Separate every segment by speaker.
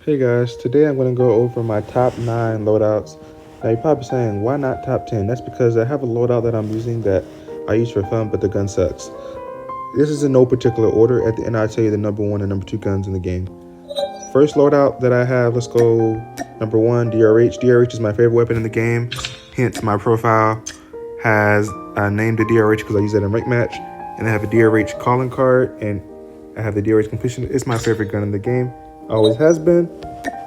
Speaker 1: Hey guys, today I'm going to go over my top 9 loadouts. Now you're probably saying, why not top 10? That's because I have a loadout that I'm using that I use for fun, but the gun sucks. This is in no particular order. At the end, I'll tell you the number 1 and number 2 guns in the game. First loadout that I have, let's go number 1, DRH. DRH is my favorite weapon in the game. Hence, my profile has, I named it DRH because I use that in rank match. And I have a DRH calling card, and I have the DRH completion. It's my favorite gun in the game. Always has been.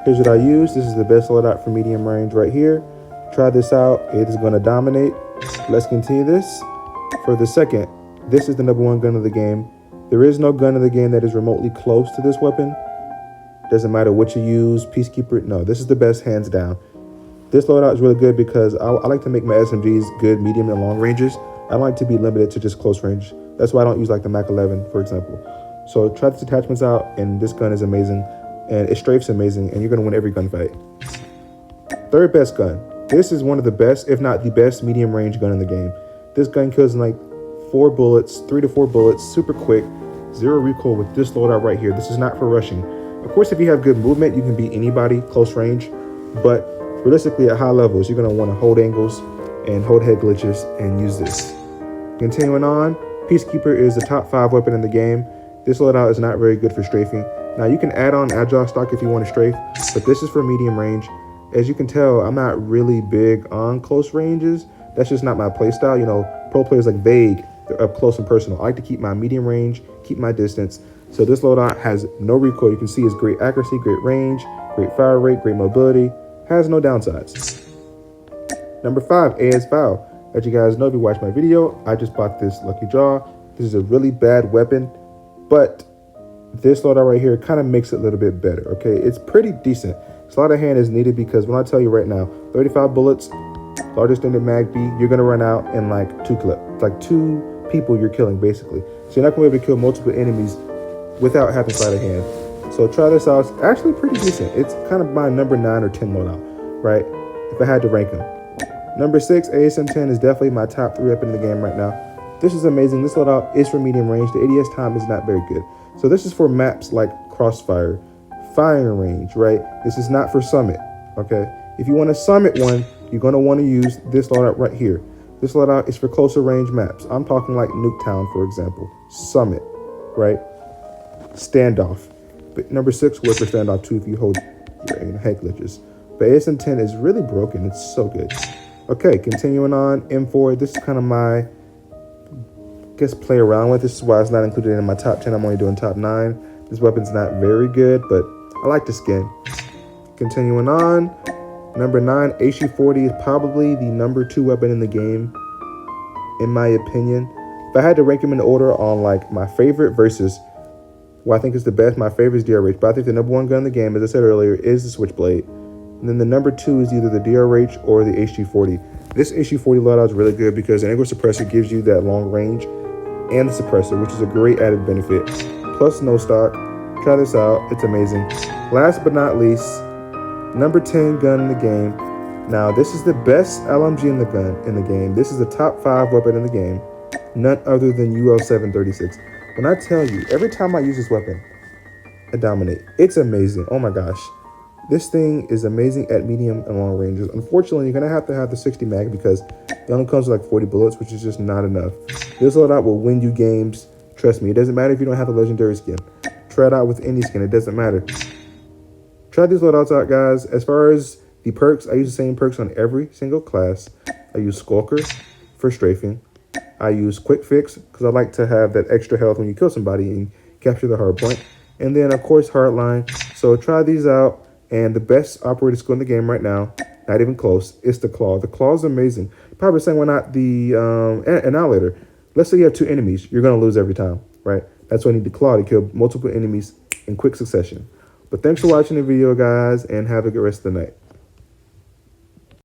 Speaker 1: Here's what I use. This is the best loadout for medium range right here. Try this out. It is going to dominate. Let's continue this. For the second, this is the number 1 gun of the game. There is no gun in the game that is remotely close to this weapon. Doesn't matter what you use, Peacekeeper. No, this is the best, hands down. This loadout is really good because I like to make my SMGs good medium and long ranges. I don't like to be limited to just close range. That's why I don't use like the Mac 11, for example. So try these attachments out, and this gun is amazing. And it strafes amazing, and you're going to win every gunfight. Third best gun. This is one of the best, if not the best, medium range gun in the game. This gun kills in like 4 bullets, 3 to 4 bullets, super quick, 0 recoil with this loadout right here. This is not for rushing. Of course, if you have good movement, you can beat anybody close range. But realistically, at high levels, you're going to want to hold angles and hold head glitches and use this. Continuing on, Peacekeeper is the top 5 weapon in the game. This loadout is not very good for strafing. Now, you can add on agile stock if you want to strafe, but this is for medium range. As you can tell, I'm not really big on close ranges. That's just not my play style. You know, pro players like Vague, they're up close and personal. I like to keep my medium range, keep my distance. So this loadout has no recoil. You can see it's great accuracy, great range, great fire rate, great mobility. Has no downsides. Number 5, AS Foul. As you guys know, if you watch my video, I just bought this Lucky Draw. This is a really bad weapon, but this loadout right here kind of makes it a little bit better, okay? It's pretty decent. Sleight of hand is needed because when I tell you right now, 35 bullets, largest standard mag B, you're going to run out in like 2 clip. It's like 2 people you're killing, basically. So you're not going to be able to kill multiple enemies without having sleight of hand. So try this out. It's actually pretty decent. It's kind of my number 9 or 10 loadout, right? If I had to rank them. Number 6, ASM-10 is definitely my top 3 weapon in the game right now. This is amazing. This loadout is for medium range. The ADS time is not very good. So this is for maps like Crossfire, firing range, right? This is not for summit, okay? If you want to summit one, you're going to want to use this loadout right here. This loadout is for closer range maps. I'm talking like Nuketown, for example. Summit, right? Standoff. But number 6 works for standoff too if you hold your head glitches. But ASM-10 is really broken. It's so good. Okay, continuing on. M4. This is kind of my play around with. This is why it's not included in my top 10. I'm only doing top 9. This weapon's not very good, but I like the skin. Continuing on, number 9, HE-40 is probably the number 2 weapon in the game, in my opinion. If I had to rank them in order on like my favorite versus what I think is the best, my favorite is DRH, but I think the number 1 gun in the game, as I said earlier, is the Switchblade. And then the number 2 is either the DRH or the HG-40. This HG-40 loadout is really good because the angle suppressor gives you that long range and the suppressor, which is a great added benefit. Plus no stock. Try this out. It's amazing. Last but not least, number 10 gun in the game. Now, this is the best LMG in the game. This is the top 5 weapon in the game. None other than UL-736. When I tell you, every time I use this weapon, I dominate. It's amazing. Oh my gosh. This thing is amazing at medium and long ranges. Unfortunately, you're going to have the 60 mag because it only comes with like 40 bullets, which is just not enough. This loadout will win you games. Trust me, it doesn't matter if you don't have the legendary skin. Try it out with any skin. It doesn't matter. Try these loadouts out, guys. As far as the perks, I use the same perks on every single class. I use Skulker for strafing. I use Quick Fix because I like to have that extra health when you kill somebody and capture the hard point. And then, of course, Hardline. So try these out. And the best operator skill in the game right now, not even close, is the Claw. The Claw is amazing. Probably saying why not the Annihilator. Let's say you have 2 enemies. You're going to lose every time, right? That's why I need the Claw to kill multiple enemies in quick succession. But thanks for watching the video, guys, and have a good rest of the night.